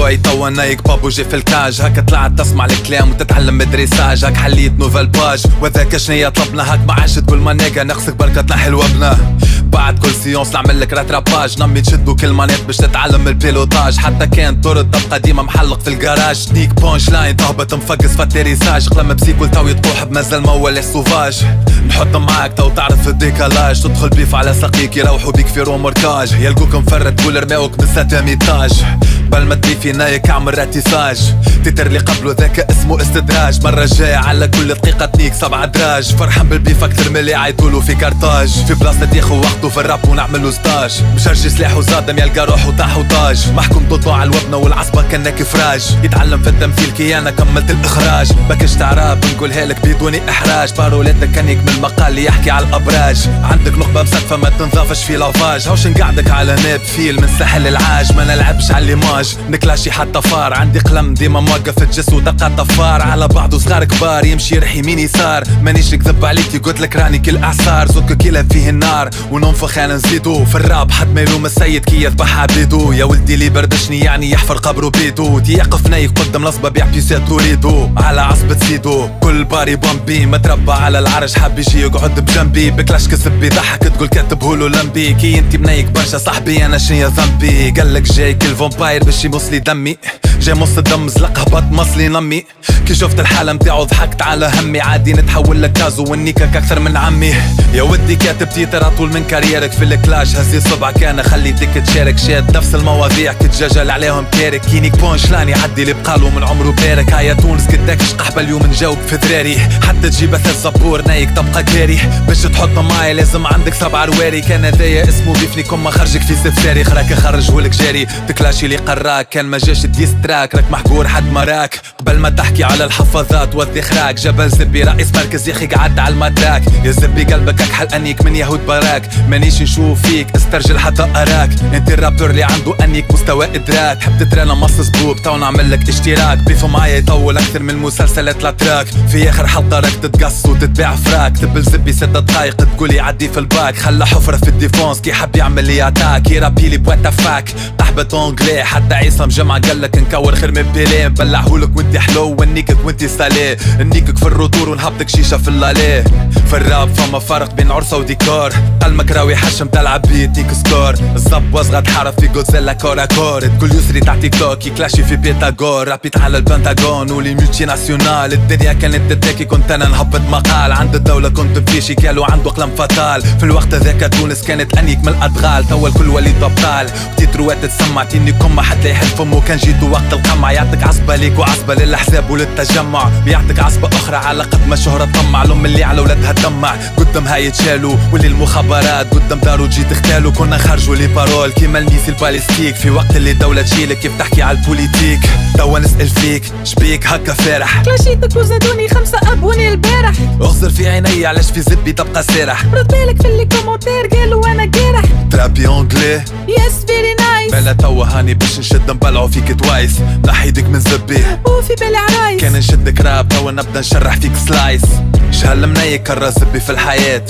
شوي توا نايك بابو جي في الكاج. هكا طلعت تسمع الكلام وتتعلم مدرساج. هاك حليت نوفل باج وذاك شنيا طلبنا. هاك ما عادش تقول ما نيجا نغسك بركة تنحي الوبنة. بعد كل سيونس نعمل لك راتراباج. نمي تشدو كل مانيت باش تتعلم البيلوتاج. حتى كان ترد تبقى ديما محلق في الجراج. تنيك بونش لاين تهبط مفقس فالتيريساج. قلم بسيكول تو يطوح بمازال مول السوفاج. نحط معاك تو تعرف الديكالاج. تدخل بيف على سقيك يروحوا بيك في روموركاج. يلقوك مفرد تقول رماوك بالستاميتاج. بل ما تبي في نايك اعمل راتيساج. تيتر اللي قبله ذاك اسمه استدراج. مرة جاي على كل دقيقة تنيك 7 دراج. فرحان بالبيف اكثر من اللي عيطولو في كارتاج. في بلاصة ياخو وقته في الراب ونعملو ستاج. مشرجي سلاحو زادم يلقى روحو تاعو تاج. محكوم ضده على الوبنة والعصبة كأنك فراج. يتعلم في التمثيل كي انا كملت الاخراج. بكش تعراب نقولها لك بدون احراج. بارولتك كانك من المقال اللي يحكي على الابراج. عندك نخبة مسقفة ما تنضافش في لافاج. هوش نقعدك على ناب فيل من ساحل العاج. ما نلعبش على ليماج نكلاشي حتى فار. عندي قلم ديما موقف الجس ودقة طفار. على بعضه صغار كبار يمشي يرح يمين يسار. مانيش نكذب عليك قلت لك راني كل اعصار. زوك كيلا فيه النار وننفخ انا نزيدو. في الراب حد ما يلوم السيد كي يذبح عبيدو. يا ولدي اللي بردشني يعني يحفر قبره بيدو. تيقف نايك قدام لصبة بيع بيسات تريدو. على عصبة سيدو كل باري بامبي. متربى على العرش حاب يجي يقعد بجنبي. بكلاش كسب بيضحك تقول كاتبهولو لمبي. كي انتي منايك برشا صاحبي انا شنيا ذنبي. قالك جاي كل فامباير باش يمصلي دمي. جاي مص الدم زلق هبط مصلي نمي. كي شفت الحالة متاعو ضحكت على همي. عادي نتحول لك كازو ونيكك اكثر من عمي. يا ودي كاتب تيتر اطول من كاريرك في الكلاش. هزي صبعك انا خليتك تشارك. شاد نفس المواضيع كتجاجل عليهم كارك. كينيك بونش لاني عدي اللي بقالو من عمره بارك. هيا تونس كداك شقحبة اليوم نجاوب في ذراري. حتى تجيب اثر الزبور نايك تبقى كاري. باش تحط معايا لازم عندك 7 رواري. كان هذايا اسمه بيفني كما خرجك في سفاري. خراك خرج ولك جاري تكلاشي اللي قراك. كان ما جاش ديستراك راك محقور حد مراك. قبل ما تحكي على الحفاظات والذخراك. جبل زبي رئيس مركز ياخي قعد على المدراك. يا زبي قلبك اكحل انيك من يهود براك. مانيش نشوف فيك استرجل حتى اراك. انت الرابتور اللي عنده انيك مستوى ادراك. حب تترانا مص سبوب تو نعمل لك اشتراك. بيفو معايا يطول اكثر من مسلسلات لاتراك. في اخر حلقه راك تتقص وتتباع فراك. تبل زبي 6 دقايق تقول يعدي في الباك. خلى حفره في الديفونس كي حب يعمل لي اتاك. يرابي لي بواتا فاك طحبت اونجلي. حتى عيسى مجمع قالك نكور خير من بيلين. بلعهولك وانت حلو ونيكك وانت سالي. نيكك في الروتور ونهبطك شيشه في اللاليه. في الراب فما فرق بين عرسه وديكور. قلمك راوي حشم تلعب بيتيك سكور. الزب وصغة تحارب في جوزيلا كورا كور. تقول يسري تاع تيك توك يكلاشي في بيتاغور. رابيت على البنتاغون ولي ميوتي ناسيونال. الدنيا كانت تتاكي كنت انا نهبط مقال. عند الدولة كنت بفيشي كالو عنده قلم فتال. في الوقت ذاك تونس كانت انيك من الادغال. توا الكل وليد ابطال وتيتروات تسمع. تيني كم حد لا يحل فمه. كان جيتو وقت القمع يعطيك عصبة ليك وعصبة للحساب وللتجمع. بيعطيك عصبة اخرى على قد ما شهرة طمع. لهم اللي على ولادها تدمع قدامها يتشالوا. واللي المخابرات قدام دارو تجي تختالوا. كنا خرجوا لي بارول كيما الميسي الباليستيك. في وقت اللي الدولة تشيلك كيف تحكي على البوليتيك. توا نسأل فيك شبيك هكا فارح. كلاشيتك وزادوني 5 ابوني البارح. اغزر في عيني علاش في زبي تبقى سارح. رد بالك في اللي كومنتير قالوا انا جارح. ترابي اونجلي يس فيري نايس. بلا توا هاني باش نشد نبلعو فيك توايس. نحيدك من زبي وفي بالي عرايس. كان نشدك راب توا نبدا نشرح فيك سلايس. شهل منايك كرا زبي في الحياة.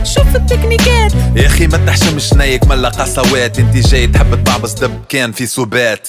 شوف التكنيكات يا اخي ما تحشمش نايك ملا قسوات. انتي جاي تحب تبعبص دب كان في سبات.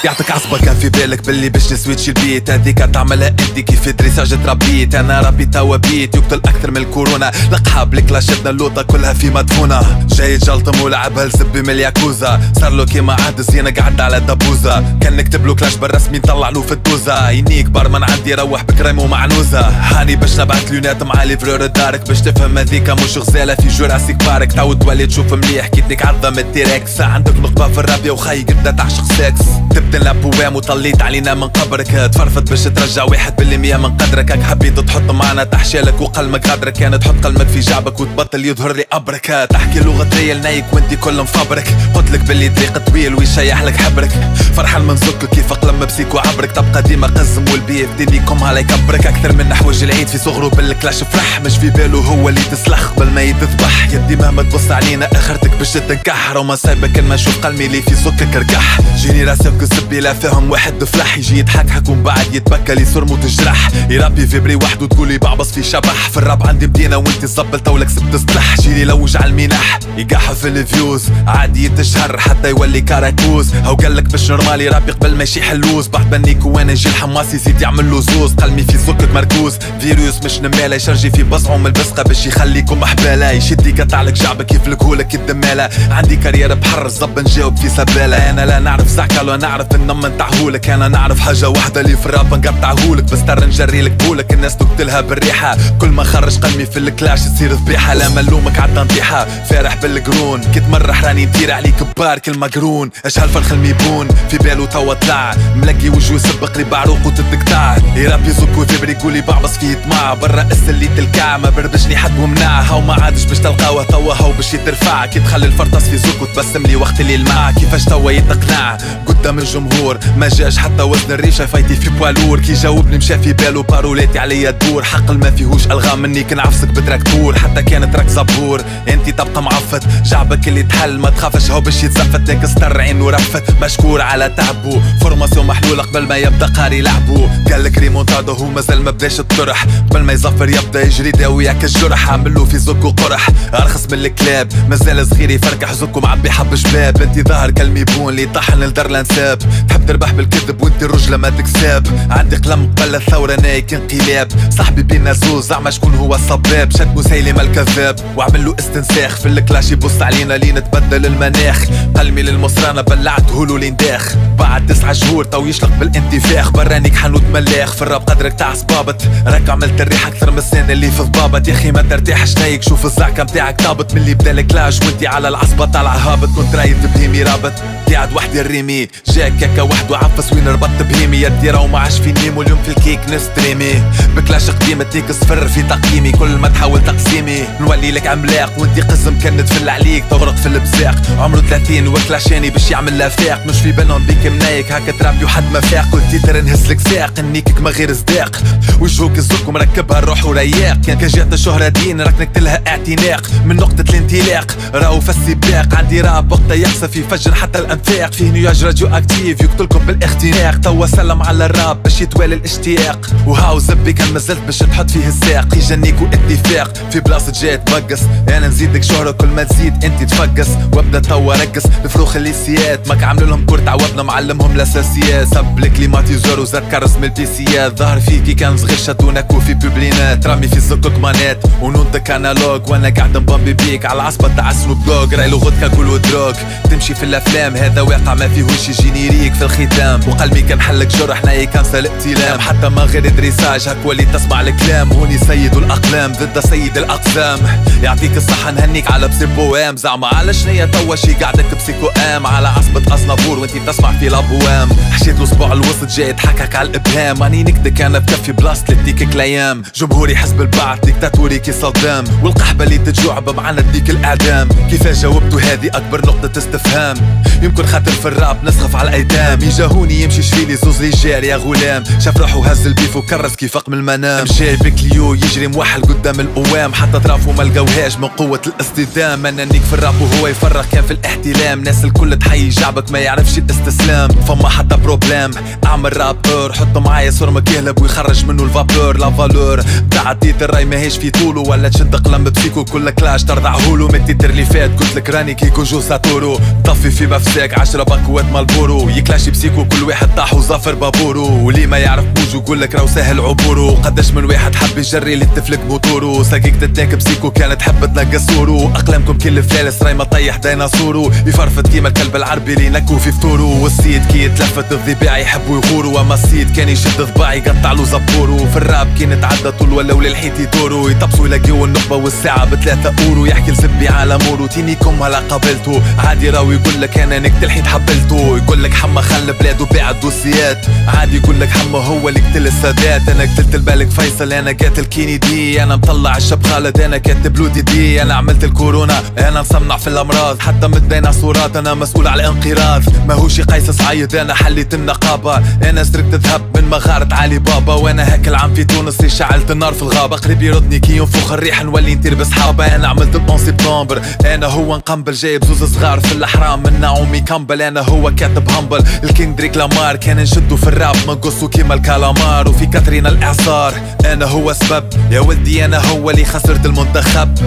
يعطيك عصبة كان في بالك باللي باش نسويتش البيت. هذيك تعملها انتي كيف دريساج تربيت. انا ربي توا بيت يقتل اكثر من الكورونا. لقحاب لك لاشتنا اللوطة كلها في مدفونة. جاي جلطم ولعبها لزبي من الياكوزا. صارلو كيما عاد زينة قعد على دبوزة. كان نكتبلو كلاش بالرسمي نطلعلو في الدوزة. ينيك بارمان عندي يروح بكريم ومعنوزة. هاني باش نبعت ليونات مع ليفرور دارك. باش تفهم هذيك مش غزالة في جوراسيك بارك. تعود تولي تشوف مليح كيتنك عظم التيركس. عندك نقبة في الرابية وخي قبدا تعشق سكس. تنلعب بوام وطليت علينا من قبرك. تفرفت باش ترجع 1% من قدرك. هاك حبيت تحط معنا تحشالك وقلمك غدرك. كان تحط قلمك في جعبك وتبطل يظهر لي أبرك. تحكي لغة ريال نايك وانتي كل مفبرك. قلتلك باللي طريق طويل ويشيح لك حبرك. فرحان من زكك كيف قلم بسيك وعبرك. تبقى ديما قزم والبيت دينيكم على يكبرك. أكثر من نحوج العيد في صغره بالكلاش فرح. مش في باله هو اللي تسلخ قبل ما يتذبح. يدي مهما تبص علينا اخرتك باش تنكح. وما سايبك كان ما نشوف قلمي اللي في سكك ركح. جيني راسك سبي لا فهم واحد فلح يجي يضحك ومن بعد يتبكى لي صرمو تجرح يربي فيبري وحده تقولي بعبص في شبح في الراب عندي بدينا وانتي زبلت ولك سبت سطلح جيلي لوج على المنح يقح في الفيوز عادي يتشهر حتى يولي كاراكوز هو قالك باش نورمالي رابي قبل ما يشي حلوز بعد بنيك وانا نجي الحماس يزيد يعمل له زوز قلمي في زكك مركوز فيروس مش نماله يشرجي في بصعه من البسقه باش يخليكم محباله يشدي يقطعلك شعبك يفلكهولك الدماله عندي كارير بحر الزب نجاوب في سباله انا لا نعرف زعكه ولا نعرف النم نتاعهولك انا نعرف حاجه واحده اللي في الراب نقطعهولك بس ترى نجريلك بولك الناس تقتلها بالريحه كل ما خرج قلمي في الكلاش تصير ذبيحه لا ملومك عدى نطيحه فارح بالقرون كي تمرح راني ندير عليك بار كل مقرون اش هالفرخ الميبون في بالو توا طلع ملقي وجهه يسب قريب عروق وتتقطع يراب يزك وفيبري يقولي بعبص فيه طمع برا اللي تلقاه ما بربشني حد ومنع هاو ما عادش باش تلقاوه توا هاو باش يترفع كي تخلي الفرطاس في زوك وتبسم لي وقت اللي الماع كيفاش توا يتقنع قدام الجمهور ما جاش حتى وزن الريشه فايتي في بوالور كي جاوبني مشى في بالو بارولاتي عليا تدور حق ما فيهوش الغام مني كنعفسك بتراكتور حتى كانت راك زبور انتي تبقى معفت جعبك اللي تحل ما تخافش هو باش يتزفت لك ستر عين ورفت مشكور على تعبو فورماسيون محلوله قبل ما يبدا قاري لعبو قالك ريمونتادو هو مازال ما بداش الطرح قبل ما يزفر يبدا يجري داوياك الجرح عملو في زكو قرح ارخص من الكلاب مازال صغير يفركح زكو معبي حب شباب انتي ظاهر كالميبون اللي طحن الدر لانساب تحب تربح بالكذب وانتي الرجله ما تكساب عندي قلم قبل الثوره نايك انقلاب صاحبي بينا زوز زعما شكون هو الصباب شد مسيلم الكذاب وعمل له استنساخ في الكلاش يبص علينا لين نتبدل المناخ قلمي للمصرانه بلعته له لنداخ بعد 9 شهور تو يشلق بالانتفاخ برانيك حنوت ملاخ في الراب قدرك تاع صبابت راك عملت الريح اكثر من السنه اللي في ضبابط يا اخي ما ترتاحش نايك شوف الزعكه متاعك طابت من اللي بدالك لاج وانتي على العصبه طالع هابط كنت رايد بهيمي رابط قاعد وحدي الريمي جاك كاكا وحده عفس وين ربطت بهيمي يدي راهو ما عاش في نيم واليوم في الكيك نستريمي بكلاش قديمه تيك صفر في تقييمي كل ما تحاول تقسيمي نولي لك عملاق وانتي قزم كان تفل عليك تغرق في البزاق عمره 30 وكلاشاني باش يعمل لافاق مش في بالهم بيك منايك هكا ترابي وحد ما فاق كل تيتر نهزلك ساق نيكك ما غير صداق وجهوك الزك ومركبها الروح ورياق كان جات الشهرة دين راك نقتلها اعتناق من نقطة الانطلاق راهو في السباق عندي راب وقتا يقصف يفجر حتى الانفاق فيه نياج راديو اكتيف يقتلكم بالاختناق توا سلم على الراب باش يتوالي الاشتياق وهاو زبي كان مازلت باش تحط فيه الساق يجنيك واتفاق في بلاصة جاي تبقص انا نزيدك شهرة كل ما تزيد انتي تفقص وابدا توا رقص الفروخ اللي سيات ماك عامل لهم كورت عوضنا معلمهم الاساسيات سب الكليماتيزور وزاد كرز من البيسيات ظهر فيكي كان صغير شاتونك وفي بوبلينات رامي في زكك مانات ونونتك انالوج وانا قاعد نبامبي بيك على العصبة تاع سنوب دوغ راي لغتك كاكل ودروغ تمشي في الافلام هذا واقع ما فيهوش جينيريك في الختام وقلبي كان حلك جرح ناي كانسل الائتلام حتى ما غير دريساج هاك ولي تسمع الكلام هوني سيد الاقلام ضد سيد الاقسام يعطيك الصحة نهنيك على بسيبوام زعما على شنيا توا شي قاعدك بسيكو ام على عصبة اصنابور وانتي تسمع في لابوام حشيت الاسبوع الوسط جاي يضحكك على الابهام راني نكدك انا بكفي بلاصتي لديك الايام جمهوري حزب البعث ديكتاتوري كي صدام والقحبة اللي تجوع بمعنى تديك الاعدام كيفاش جاوبتوا هذه اكبر نقطة استفهام يمكن خاطر في الراب نسخف على الايتام يجاهوني يمشي شفيلي زوز رجال يا غلام شاف روحو هز البيف وكرس كي فاق من المنام جاي بكليو يجري موحل قدام القوام حتى طرافو ما لقاوهاش من قوة الاصطدام انا نيك في الراب وهو يفرغ كان في الاحتلام ناس الكل تحيي جعبك ما يعرفش الاستسلام فما حتى بروبلام اعمل رابور حطه معايا صرمك يهلب ويخرج منه الفابور لا فالور تاع التيتر راي ماهيش في طولو ولا تشد قلم بفيكو كل كلاش ترضعهولو من التيتر اللي فات قلت لك راني كيكو جو ساتورو طفي في مفساك 10 باكوات مالبورو يكلاشي بسيكو كل واحد طاح وظافر بابورو واللي ما يعرف بوجو يقول لك راهو سهل عبورو قداش من واحد حب يجري اللي تفلك موتورو ساقيك تتاك بسيكو كانت حب تنقصورو اقلامكم كل فلالس راي ما طيح ديناصورو يفرفت كيما الكلب العربي اللي نكو في فطورو والسيد كي يتلفت الضباع يحبوا يغورو اما السيد كان يشد ضباع يقطع له زبورو في الراب كي نتعدى طول ولاو للحيط يدورو يطبسوا يلاقيو النخبه والساعه ب3 اورو يحكي لزبي على مورو تينيكم هلا قابلتو عادي راهو يقول لك انا نقتل الحيط حبلتو يقول لك حما خل بلادو باع الدوسيات عادي يقول لك حما هو اللي قتل السادات انا قتلت الملك فيصل انا قاتل كينيدي انا مطلع الشاب خالد انا كاتب له دي انا عملت الكورونا انا مصنع في الامراض حتى من الديناصورات انا مسؤول على الانقراض ماهوش قيس عايد انا حليت النقابه انا سرقت ذهب من مغاره علي بابا وانا هاك العام في تونس شعلت النار في الغابه قريب يردني كي ينفخ الريح نولي نطير بصحابه انا عملت 11 سبتمبر انا هو نقنبل جايب زوز صغار في الاحرام من نعومي هامبل انا هو كاتب هامبل. الكيندريك لامار كان نشدو في الراب منقصو كيما الكالامار. وفي كاترينا الاعصار انا هو سبب يا ولدي انا هو اللي خسرت المنتخب.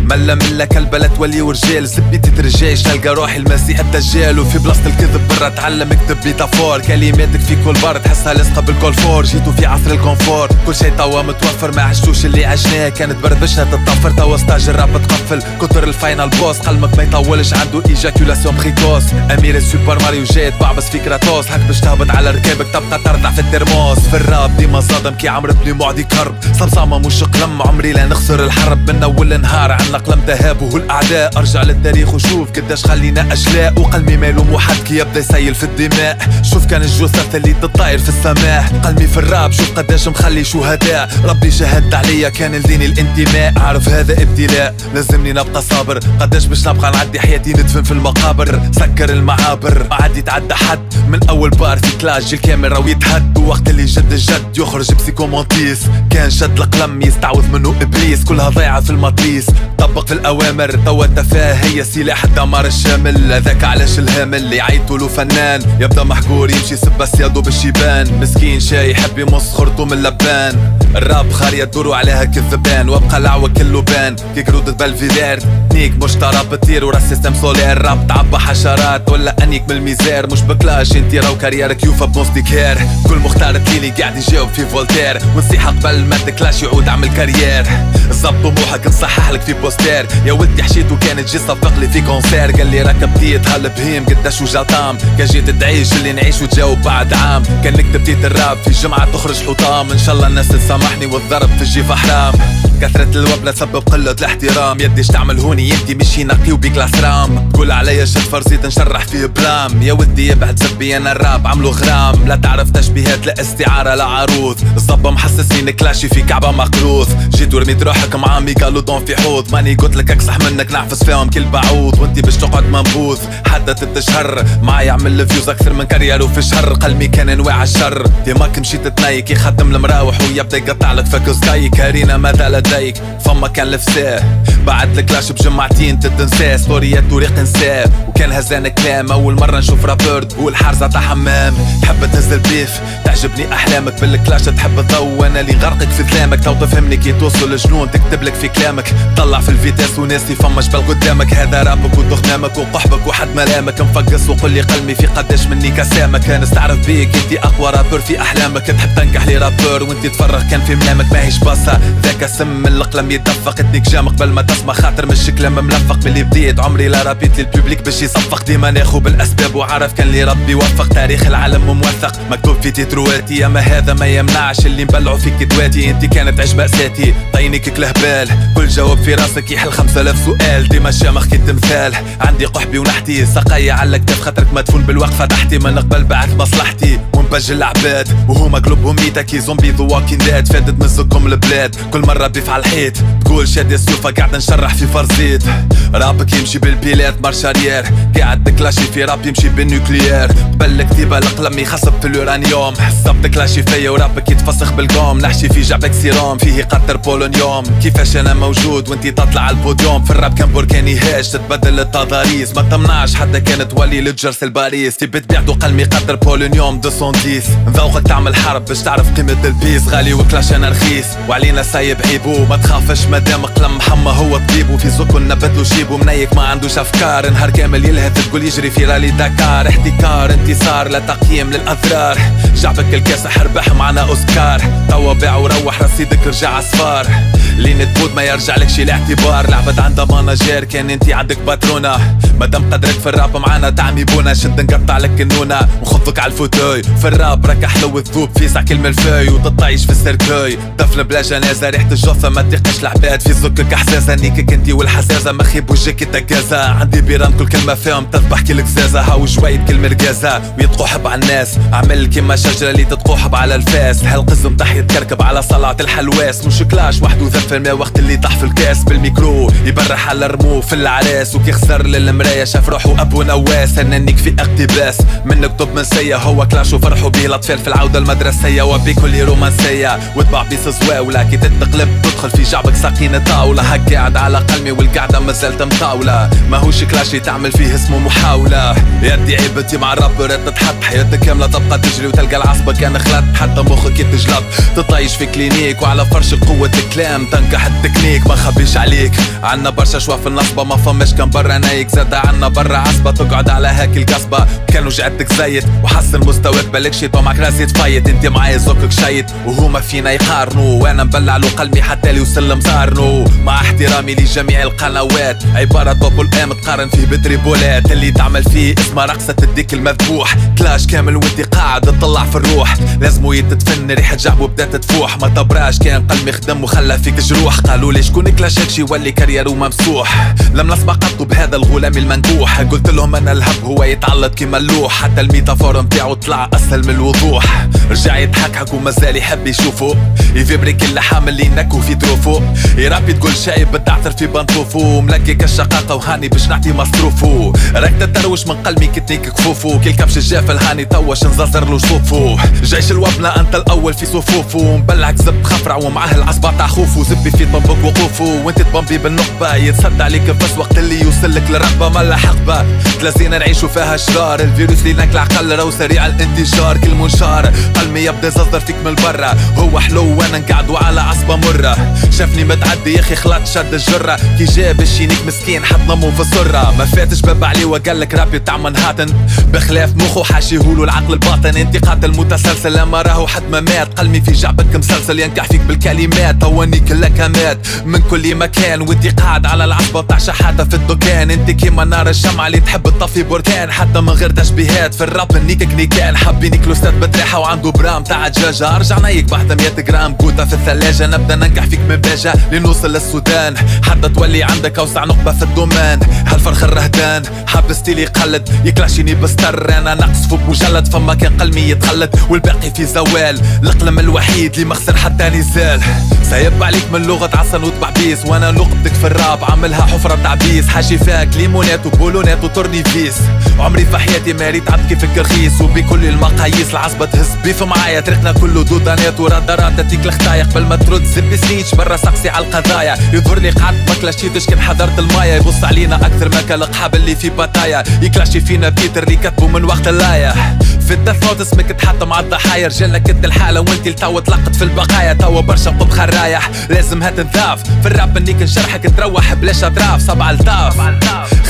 ملا كالبلد ولي ورجال زبيتي ترجاش تلقى روحي المسيح الدجال. وفي بلاصة الكذب برا تعلم اكتب ميتافور كلماتك في كل بار تحسها لاصقة بالكولفور. جيتو في عصر الكونفور كل شي توا متوفر ما عشتوش اللي عشناه. كانت بردشها تتطفر توا ستاج الراب تقفل كتر الفاينل بوس قلبك ما يطولش عنده ايجاكولاسيون بريكوس. امير السوبر ماريو جات بعبس في كراتوس هاك باش تهبط على ركابك تبقى ترضع في الترموس. في الراب ديما صادم كي عمرو بني معدي كرب صمصامة مش قلم عمري لا نخسر الحرب. من اول نهار عنا قلم ذهب والاعداء. ارجع للتاريخ وشوف قداش خلينا اشلاء وقلبي مالو موحد كي يبدا يسيل في الدماء. شوف كان الجثث اللي تطاير في السماء قلبي في الراب شوف قداش مخلي شهداء. ربي شهد عليا كان لديني الانتماء عارف هذا ابتلاء لازمني نبقى صابر. قداش باش نبقى نعدي حياتي ندفن في المقابر سكر المعابر ما عاد يتعدى حد. من اول بار في كلاش جي الكاميرا ويتهد ووقت اللي جد الجد يخرج بسيكومونتيس. كان شد القلم يستعوذ منه ابليس كلها ضيعة في المطليس. طبق في الاوامر توا التفاهة هي سلاح الدمار الشامل. هذاك علاش الهامل اللي يعيطوا له فنان يبدا محقور يمشي سب سيادو بالشيبان. مسكين شاي يحب يمص خرطو من اللبان. الراب خارية تدوروا عليها كذبان وابقى العوى كله بان كي قرودة بالفيلير. تنيك مش ترى بطير ورا سيستم سولير. راب تعبى حشرات ولا انيك من الميزير مش بكلاش انتي راو كاريرك يوفا بموستيكير. كل مختار تليلي قاعد يجاوب في فولتير ونصيحة قبل ما تكلاش يعود عمل كارير. زبط طموحك نصحح لك في بوستير يا ولدي حشيت وكانت جي صفق لي في كونسير. قال لي راك بديت هالبهيم قداش وجاطام كان جيت تعيش اللي نعيش وتجاوب بعد عام. كان نكتب تيت الراب في جمعة تخرج حطام ان شاء الله الناس تسامحني والضرب في الجيف حرام. كثرة الوبلة تسبب قلة الاحترام يديش تعمل هوني انتي مشي نقي وبيكلاس رام. تقول عليا شد فرزيت نشرح فيه بلام يا ودي يبعد زبي انا الراب عملو غرام. لا تعرف تشبيهات لا استعارة لا عروض الصبة محسسين كلاشي في كعبة مقروض. جيت ورميت روحك مع ميغالودون في حوض ماني قلتلك اكسح منك نعفس فيهم كل بعوض. وانتي باش تقعد منبوذ حتى تتشهر معايا يعمل فيوز اكثر من كاريرو في شهر. قلبي كان انواع الشر ديماك مشيت تنايك يخدم المراوح ويبدا يقطع لك فك سكاي. كارينا ماذا لديك فما كان لفساه بعد الكلاش بجمعتين تتنساه. ستوريات وريق نساه وكان هزان كلام اول مرة نشوف رابور تقول حارزة تاع حمام. تحب تهز البيف تعجبني احلامك بالكلاش تحب الضو وانا اللي غرقك في كلامك. تو تفهمني كي توصل الجنون تكتب لك في كلامك طلع في الفيتاس وناسي فما جبل قدامك. هذا رابك ودخنامك وقحبك وحد ملامك مفقس وقل لي قلبي في قداش مني كسامك. كان استعرف بيك انتي اقوى رابور في احلامك تحب تنكح لي رابور وانتي تفرغ كان في منامك ماهيش باصة. ذاك سم القلم يتدفق اتنيك جام قبل ما تسمع خاطر مش كلام ملفق. باللي بديت عمري لا رابيت للبوبليك باش يصفق ديما ناخو بالاسباب وعارف كان لي ربي وفق. تاريخ العالم موثق مكتوب في تيترواتي اما هذا ما يمنعش اللي نبلعو في كدواتي. انتي كانت عجبة مأساتي طينك كلهبال كل جواب في راسك يحل 5000 سؤال. ديما شامخ كي التمثال عندي قحبي ونحتي سقايا على كتاف خاطرك مدفون بالوقفة تحتي. ما نقبل بعث مصلحتي ونبجل العباد وهما قلوبهم ميتة كي زومبي ذو واكين ديد. فاتت مزكم البلاد كل مرة بيف على الحيط تقول شادي السوفة قاعد نشرح في فرزيت. رابك يمشي بالبيلات مارشاريير قاعد تكلاشي في راب يمشي بالنيوكليير. قبل كتيبة القلم يخصب في اليورانيوم حسب تكلاشي فيا ورابك يتفسخ بالقوم. نحشي في جعبك سيروم فيه قطر بولونيوم. كيفاش انا موجود وانتي تطلع على البوديوم. في الراب كان بركاني هاش تتبدل التضاريس ما تمنعش حتى كانت ولي للجرس الباريس. تبي تبيعدو قلمي قدر بولونيوم 210 ذوقك تعمل حرب باش تعرف قيمة البيس. غالي وكلاش انا رخيص وعلينا سايب عيبو ما تخافش مادام قلم محمى هو طبيبو. في زكو نبتلو شيبو منيك ما عندوش افكار نهار كامل يلهث تقول يجري في رالي داكار. احتكار انتصار لا تقييم للاضرار جعبك الكاسح ربح معنا اوسكار. توا باع وروح رصيدك رجع اصفار لين تبود ما يرجع لك شي الاعتبار. لعبت عندها ماناجير كان انتي عندك باترونة مادام قدرك في الراب معانا تعمي بونا. شد نقطع لك النونة ونخفك على الفوتوي. في الراب راك حلو الذوب في ساع كلمة الفاي وتطيش في السيركوي. دفن بلا جنازة ريحة الجثة ما تقش العباد في زكك احساسة نيكك انتي والحساسة مخيب وجهك الدقازة. عندي بيران كل كلمة فيهم تذبح كل قزازة هاو شوية كلمة رقازة ويطقو حب على الناس. عمل كيما شجرة اللي تطقو حب على الفاس. هالقزم تحية تكركب على صلاة الحلواس مش كلاش وحدو ذف الماء وقت اللي طاح في الكاس. بالميك الميكرو يبرح على رموه في العراس وكي خسر للمراية شاف روحه ابو نواس هننيك في اقتباس من كتب منسية هو كلاش وفرحوا بيه الاطفال في العودة المدرسية وبكل رومانسية وتبع بيس زواولة كي تتقلب تدخل في جعبك ساقين طاولة هك قاعد على قلمي والقعدة مازالت مطاولة ماهوش كلاشي تعمل فيه اسمه محاولة يدي عيبتي مع الرابر تتحط حياتك كاملة تبقى تجري وتلقى العصبة كان خلط حتى مخك يتجلط تطيش في كلينيك وعلى فرش قوة الكلام تنكح التكنيك ما خبيش عليك عنا برشا شوا في النصبة ما فماش كان برا نايك زاد عنا برا عصبة تقعد على هاك القصبة كانوا جعدتك زيت وحسن مستواك بالك شيطان معك راسي تفايت انت معايا زوكك شيت وهما فينا يقارنوا وانا مبلع له قلبي حتى لي وسلم صارنو مع احترامي لجميع القنوات عبارة طوب الام تقارن فيه بتريبولات اللي تعمل فيه اسمها رقصة تديك المذبوح كلاش كامل وانت قاعد تطلع في الروح لازمو يتدفن ريحة جعبه بدات تفوح ما تبراش كان قلبي خدم وخلى فيك جروح قالوا لي شكون كلاشك يولي كارير وممسوح لم نسمع قط بهذا الغلام المنجوح قلت لهم انا الهب هو يتعلق كيما اللوح حتى الميتافور متاعو طلع اسهل من الوضوح رجع يضحك ومازال يحب يشوفه يفبري كل حامل ينكو في تروفو يرابي تقول شايب بتعثر في بنطوفو ملقي كالشقاقة وهاني باش نعطي مصروفو راك تتروش من قلبي كتنيك كفوفو كي الكبش الجاف الهاني توش نزرزر له صوفو جيش الوبنة انت الاول في صفوفو مبلعك زب خفرع ومعاه العصبة تاع خوفو زبي في طنبك وقوفو وانت تبمبي بالنقبة يتصد عليك بس وقت اللي يوصلك للرقبة ملا حقبة تلازينا نعيشو فيها شرار الفيروس اللي ناكل عقل راهو سريع الانتشار كل منشار قلبي يبدا يصدر فيك من برا هو حلو وانا نقعدو على عصبة مرة شافني متعدي ياخي خلط شد الجرة كي جاب الشينيك مسكين حط نمو في السرة ما فاتش باب عليه وقالك رابي تاع منهاتن بخلاف مخو حاشيهولو العقل الباطن انت قاتل متسلسل لما راهو حد ما مات قلبي في جعبك مسلسل ينكح فيك بالكلمات هواني كلك مات من كل مكان وانت قاعد على العصبة بتاع شحاتة في الدكان انت كيما نار الشمعة اللي تحب تطفي بركان حتى من غير تشبيهات في الراب نيكك نيكان حابين ياكلو ستات بتريحة وعنده برام تاع دجاجة ارجع نيك بحدة 100 جرام قوتة في الثلاجة نبدا ننكح فيك من باجة لنوصل للسودان حتى تولي عندك اوسع نقبة في الدومان هالفرخ الرهدان حاب ستيلي يقلد يكلاشيني بستر انا نقص فوق مجلد فما كان قلمي يتخلد والباقي في زوال القلم الوحيد اللي مخسر حتى نزال سايب عليك من لغة عسل وطبعبيس وانا نقبتك في الراب عاملها حفرة تعبيس حاشي فيك ليمونات وبولونات وتورنيفيس عمري في حياتي ما ريت عبد كيفك رخيص وبكل المقاييس العصبة تهز بيف معايا طريقنا كله دودانات ورادارات تديك الخطايا قبل ما ترد زب سنيتش برا سقسي على القضايا يظهر لي قعدت مكلاشيتش كان حضرت المايه يبص علينا اكثر ما كان القحاب اللي في باتايا يكلاشي فينا بيتر اللي كتبوا من وقت اللايه في الدث نوت اسمك تحط مع الضحايا رجالك قد الحالة وانت لتو تلقت في البقايا توا برشا قب خرايح لازم هتنذاف في الراب انيك نشرحك تروح بلاش اطراف سبع الطاف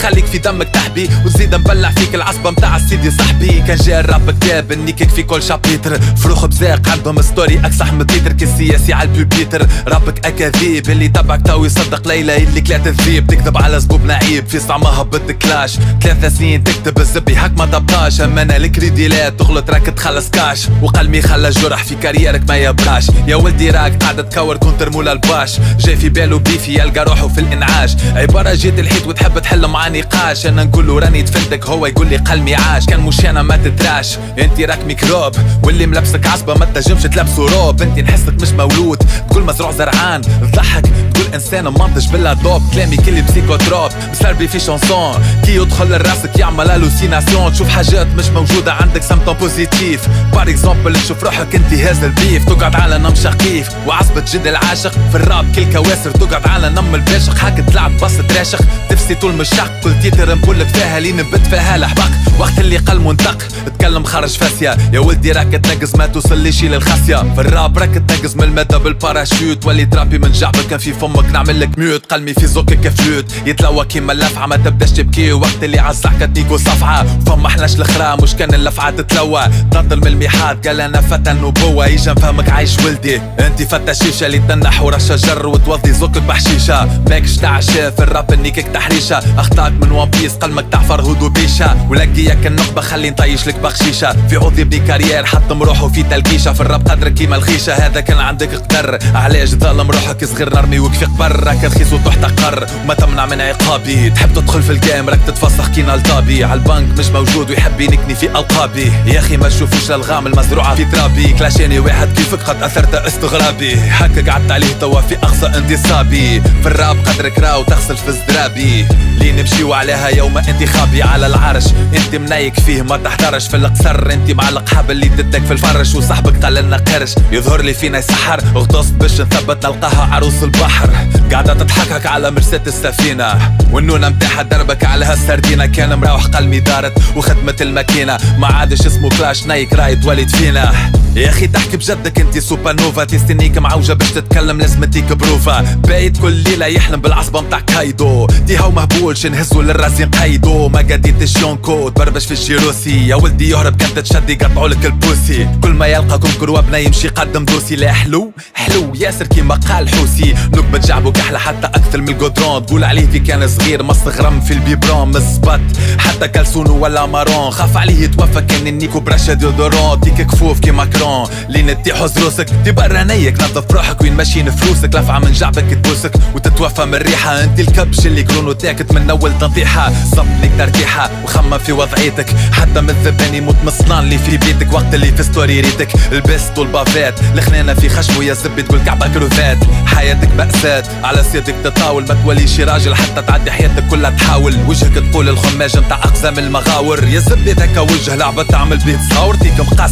خليك في دمك تحبي وتزيد نبلع فيك العصبة متاع سيدي صاحبي كان جاء الراب كتاب انيك في كل شابيتر فروخ بزاق عندهم ستوري اكسح من تيتر كالسياسي على البيبيتر رابك اكاذيب اللي تبعك تو يصدق ليلى اللي كلا تذيب تكذب على زبوب نعيب في صعمها بد كلاش 3 سنين تكتب الزبي هاك ما طبقاش اما انا الكريديلات تغلط راك تخلص كاش وقلبي خلى جرح في كاريرك ما يبراش يا ولدي راك قاعدة تكور كونتر مولا الباش جاي في باله بيفي يلقى روحه في الانعاش عبارة جيت الحيط وتحب تحل مع نقاش انا نقوله راني تفندك هو يقول لي قلبي عاش كان مش انا ما تتراش انت راك ميكروب واللي ملبسك عصبة ما تنجمش تلبسه روب انت نحسك مش مولود تقول مزروع زرعان تضحك تقول انسان منتج بلا دوب كلامي كلي بسيكوتروب مسربي في شانسون كي يدخل لراسك يعمل هالوسيناسيون تشوف حاجات مش موجودة عندك سمتون بوزيتيف بار اكزومبل تشوف روحك انت هاز البيف تقعد على نم شقيف وعصبة جد العاشق في الراب كل كواسر تقعد على نم الباشق هاك تلعب بس تراشق تفسي طول مشاق كل تيتر نقولك فيها لين نبت فيها لحبق وقت اللي قل منطق تكلم خرج فاسية يا ولدي راك تنقز ما توصليش للخاسية في الراب راك تنقز من المادة بالباراشوت ولي ترابي من جعبك كان في فمك نعملك ميوت قلمي في زوكك كفلوت يتلوى كيما اللفعة ما تبداش تبكي وقت اللي عالصحكة تيكو صفعة فما حلاش الخرا مش كان اللفعة تتلوى تنطل من الميحات قال انا فتى النبوة يجا نفهمك عايش ولدي انت فتى شيشة اللي تنح ورا الشجر وتوضي زوكك بحشيشة ماكش تعشى في الراب انيكك تحريشة اخطاك من وان بيس قلمك تاع فرهود وبيشة ولقيك النقبة خلي نطيش لك بخشيشة في عوض يبني كارير حطم روحه في تلقيشة في الراب قدرك كيما الخيشة هذا كان عندك قدر علاش ظالم روحك صغير نرمي وكفي قبر راك رخيص وتحتقر وما تمنع من عقابي تحب تدخل في الجيم راك تتفسخ كينا الطابي عالبنك مش موجود ويحب ينكني في القابي يا اخي ما تشوفوش الغام المزروعة في ترابي، كلاشاني واحد كيفك قد اثرت استغرابي، هكا قعدت عليه توا في اقصى انتصابي، في الراب قدرك راو تغسل في زدرابي، لي نمشيو عليها يوم انتخابي، على العرش انت منايك فيه ما تحترش، في القصر انت معلق حبل اللي تدك في الفرش، وصاحبك قال لنا قرش يظهر لي فينا يسحر، غطست باش نثبت نلقاها عروس البحر، قاعدة تضحكك على مرسات السفينة، والنونة متاعها دربك على هالسردينة، كان مروح قلمي دارت وخدمة الماكينة، ما عادش اسمه كلاش نايك رايد وليد فينا، يا اخي تحكي بجدك انت سوبر نوفا، تستنيك معوجة باش تتكلم لازم تيك بروفا، بايت كل ليلة يحلم بالعصبة متاع كايدو، تيهاو مهبول شنهزو للرازين قايدو، ما قديتش يونكو تبربش في الجيروسي، يا ولدي يهرب كانت تشدي قطعولك البوسي، كل ما يلقاكم كروابنا يمشي قدم دوسي، لا حلو حلو ياسر كيما قال حوسي، نكبة جعبك احلى حتى اكثر من الجودرون، تقول عليه في كان صغير مصغرم في البيبرون مزبط، حتى كالسونو ولا مارون، خاف عليه يتوفى كان النيكو برشا ديودورون، تيك كفوف كيما كرون، لين تيحو زروسك تبرا نيك نظف روحك وين ماشيين فلوسك، لفعة من جعبك تبوسك وتتوفى من الريحة، انت الكبش اللي كرونو تاكت من اول تنطيحة، صب ليك ترتيحة وخمم في وضعيتك، حتى من الذبان يموت مصنان اللي في بيتك، وقت اللي في ستوري ريتك البست والبافات، الخنانة في خشبو يا زبي تقول كعبة كروفات، حياتك مأساة على سيدك تطاول، ما توليش راجل حتى تعدي حياتك كلها تحاول، وجهك تقول الخماج نتاع اقزام المغاور، يا زبي ذاك وجه لعبة تعمل بيه تصاور، تيك مقص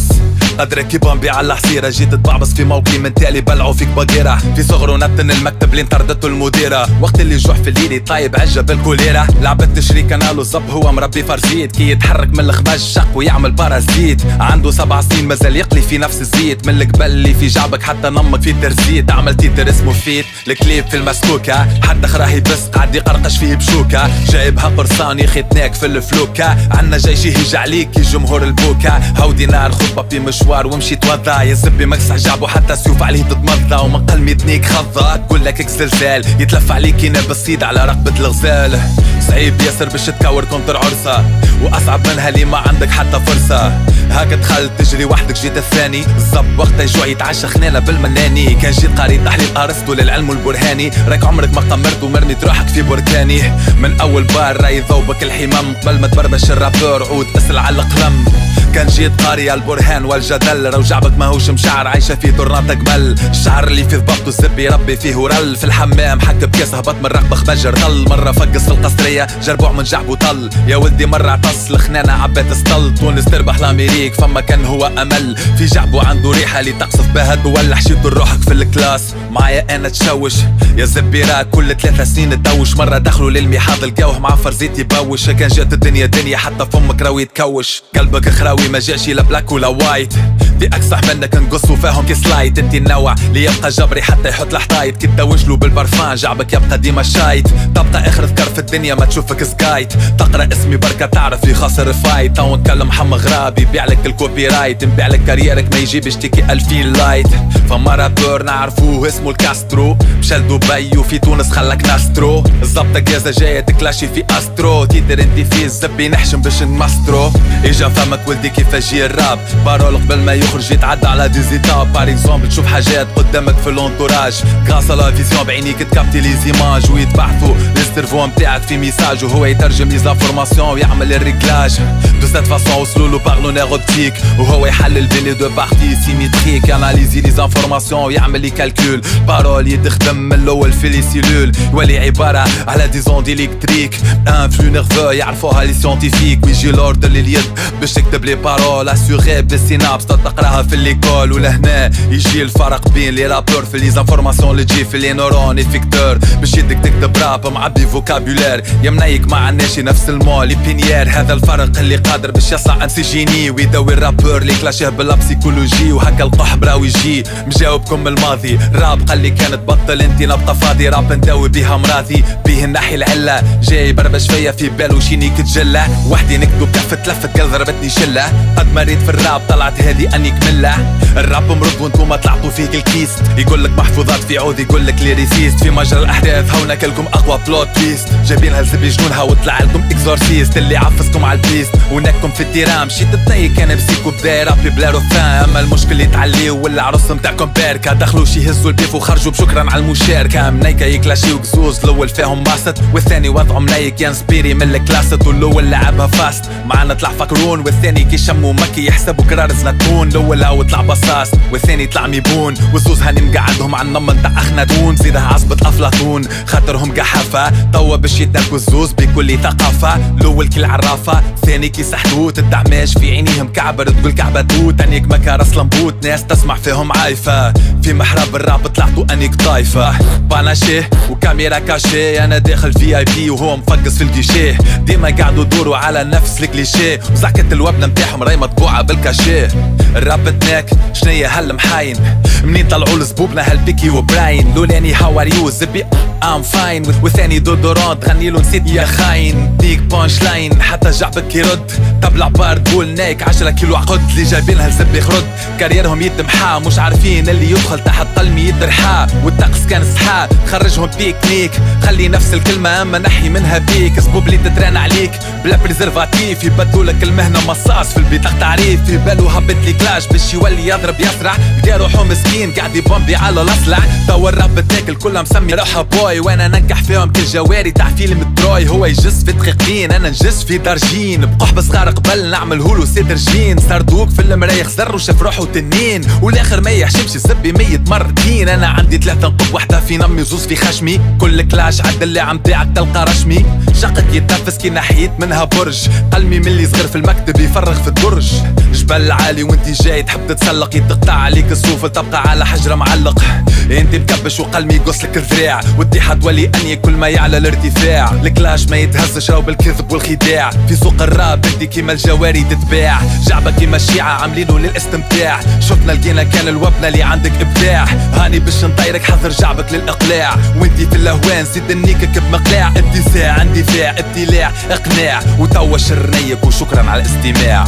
قدرك كيبامبي على الحصيرة، جيت تبعبص في موكلي من تالي بلعو فيك بقيرة، في صغره نتن المكتب اللي انطردته المديرة، وقت اللي جوح في الليل طايب عجة بالكوليرة، لعبة تشريك نالو زب هو مربي فرزيت، كي يتحرك من الخباج شق ويعمل بارازيت، عنده 7 سنين مازال يقلي في نفس الزيت، من القبل اللي في جعبك حتى نمك في ترزيت، عمل تيتر اسمه فيت الكليب في المسكوكة، حتى خراهي بس قاعد يقرقش فيه بشوكة، جايبها قرصان يخيتناك في الفلوكة، عنا جيش يهج عليك يا جمهور البوكا، هودي نار خد بابي مشوار وامشي توضى، يا زبي مكسح جعبه حتى سيوف عليه تتمضى، ومن قلمي دنيك خضة تقول لك زلزال، يتلف عليك يناب الصيد على رقبة الغزال، صعيب ياسر باش تكور كونتر عرسة، واصعب منها اللي ما عندك حتى فرصة، هاك دخلت تجري وحدك جيت الثاني، الزب وقتها يجوع يتعشى خنانة بالمناني، كان جيت قاري تحليل ارسطو للعلم والبرهاني، راك عمرك ما قمرت ومرميت روحك في بركاني، من اول بار راي ذوبك الحمام، قبل ما تبربش الرابور عود اسل على القلم، كان جيت قاري البرهان والجدل، رو جعبك ماهوش مشاعر عايشة في درنات جمل، الشعر اللي في ضبط الزب يربي فيه ورل، في الحمام حك بكاس هبط من رقبة خبجر طل، مرة فقس في القصرية جربوع من جعبه طل، يا ولدي مرة عطس الخنانة عبات سطل، تونس تربح الامريك فما كان هو امل، في جعبه عنده ريحة اللي تقصف بها تولع حشيته روحك في الكلاس، معايا انا تشوش يا زبي راك كل 3 سنين تدوش، مرة دخلوا للميحاض الجوه مع فرزيت يبوش، كان جات الدنيا دنيا حتى فمك راوي تكوش، قلبك خراوي ما جاش لا بلاك ولا وايت، دي اكسح منك نقص وفاهم كسلايت، انت النوع اللي يبقى جبري حتى يحط الحطايت، كي تدوشلو بالبرفان جعبك يبقى ديما شايت، تبقى اخر ذكر في الدنيا ما تشوفك سكايت، تقرا اسمي بركة تعرف لي خاسر فايت، تو نكلم محمد غرابي يبيع لك الكوبي رايت، نبيع لك كاريرك ما يجيب يشتكي 2000 لايت، فما رابور نعرفوه اسمه الكاسترو، مشى لدبي وفي تونس خلك ناسترو، الزبطة جازة جاية تكلاشي في استرو، تيتر انت في الزبي نحشم باش نماسترو، اجا فمك ولدي كيف اجي الراب، بارول قبل ما يخرج يتعدى على ديزيتاب، بار اكزومبل تشوف حاجات قدامك في لونتوراج، غاصة لا فيزيون بعينيك تكابتي لي زيماج، ويتبعثوا للسيرفو متاعك في ميساج، وهو يترجم لي زانفورماسيون ويعمل الريكلاج، دو سيت فاسون وصلولو بارلونير اوبتيك، وهو يحلل بين لي دو بارتي سيميتريك، اناليزي لي زانفورماسيون ويعمل لي كالكول، بارول يتخدم من الاول في لي سيلول، يولي عبارة على دي زوند الكتريك، انفلو نيرفو يعرفوها لي سيونتيفيك، ويجي لوردر لليد باش تكتب لي بارول، اسيغي بالسينابس تقراها في ليكول، ولهنا يجي الفرق بين لي رابور في لي زانفورماسيون اللي تجي في لي نورون افكتور، باش يدك تكتب راب معبي فوكابولير، يا منايك ما عناش نفس المول لي بينيير، هذا الفرق اللي قادر باش يصنع انسي جيني، ويداوي الرابور اللي كلاشيه بالابسيكولوجي، وهكا القح براو يجي مجاوبكم الماضي، راب قال لي كانت بطل انتي نبقى فاضي، راب نداوي بيها مراضي بيه النحي العلة، جاي بربش فيا في بالو شيني كتجلى، وحدي نكتب كفة لفت قال ضربتني شلة، قد مريت في الراب طلعت هادي اني عينيك ملة. الراب مرض وانتو ما طلعتوا فيك الكيست، يقولك محفوظات في عود يقولك ليريسيست. في مجرى الاحداث هونا كلكم اقوى بلوت تويست، جايبينها لزب يجنونها وطلع لكم اكزورسيست. اللي عفزكم على البيست ونكم في التيرام، مشيت تني كان بسيكو بدا رابي بلا رثام. اما المشكل يتعليو ولا عروس متاعكم باركة، دخلوش يهزوا البيف وخرجوا بشكرا على المشاركة. منيكا يكلاشي وقزوز، الاول فيهم باسط والثاني وضعه مليك ينسبيري من الكلاسط. والاول لعبها فاست معانا طلع فكرون، والثاني كي شموا مكي يحسبوا كرار زنتون. الاول هو طلع بصاص والثاني طلع ميبون، وزوز هاني مقعدهم على النم نتاع اخناتون. زيدها عصبة افلاطون خاطرهم قحافة، توا باش يتركوا الزوز بكل ثقافة. الاول كي العرافة ثاني كي سحتوت، الدعماش في عينيهم كعبر تقول كعبة توت. انيك مكار لمبوت ناس تسمع فيهم عايفة، في محراب الراب طلعتوا انيك طايفة. باناشي وكاميرا كاشي، انا داخل في اي بي وهو مفقس في الجيشيه. ديما قاعدوا يدوروا على نفس الكليشيه، وزعكة الوبنة متاعهم راهي مطبوعة بالكاشيه. الراب تناك شنية هالمحاين، منين طلعوا لزبوبنا هالبيكي وبراين. لولاني هاواريو زبي ام فاين، والثاني دودوران تغنيلو نسيت يا خاين. ديك بانش لاين حتى جعبك يرد، تبلع بار تقول نايك 10 كيلو عقد. اللي جايبينها لزب يخرد كاريرهم يتمحى، مش عارفين اللي يدخل تحت قلمي يدرحا. والطقس كان سحا تخرجهم بيكنيك، خلي نفس الكلمة اما نحي منها بيك. زبوب اللي تتران عليك بلا بريزرفاتيف، يبدلولك المهنة مصاص في البيت تعريف. في بالو هبط لي كلاش باش يولي يضرب يسرع، بدا روحو مسكين قاعد يبومبي على الاصلع. توا الراب تاكل كلها مسمي روحها بوي، وانا ننجح فيهم كالجواري تاع فيلم تروي. هو يجس في دقيقتين انا نجس في درجين، بقحب صغار قبل نعمل هولو سيدر جين. صردوق في المرايخ زر وشاف روحو تنين، والاخر ما يحشمش الزبي ميت مرتين. انا عندي 3 نقط، واحدة في نمي وزوز في خشمي. كل كلاش عد اللي عم تاعك تلقى رشمي، شقك يتنفس كي نحيت منها برج. قلمي من اللي صغير في المكتب يفرغ في الدرج. جبل عالي وانتي جاي تحب تتسلق، يتقطع عليك السوفل تبقى على حجرة معلق. انت مكبش وقلمي يقصلك الذراع، ودي حتولي اني كل ما يعلى الارتفاع. الكلاش ما يتهزش راو بالكذب والخداع، في سوق الراب انتي كيما الجواري تتباع. جعبك كيما الشيعة عاملينه للاستمتاع، شفنا لقينا كان الوبنة اللي عندك ابداع. هاني باش نطيرك حذر جعبك للاقلاع، وانتي في الاهوان زيد نيكك بمقلاع. اتساع اندفاع ابتلاع اقناع، وتوا شرنيك وشكرا على الاستماع.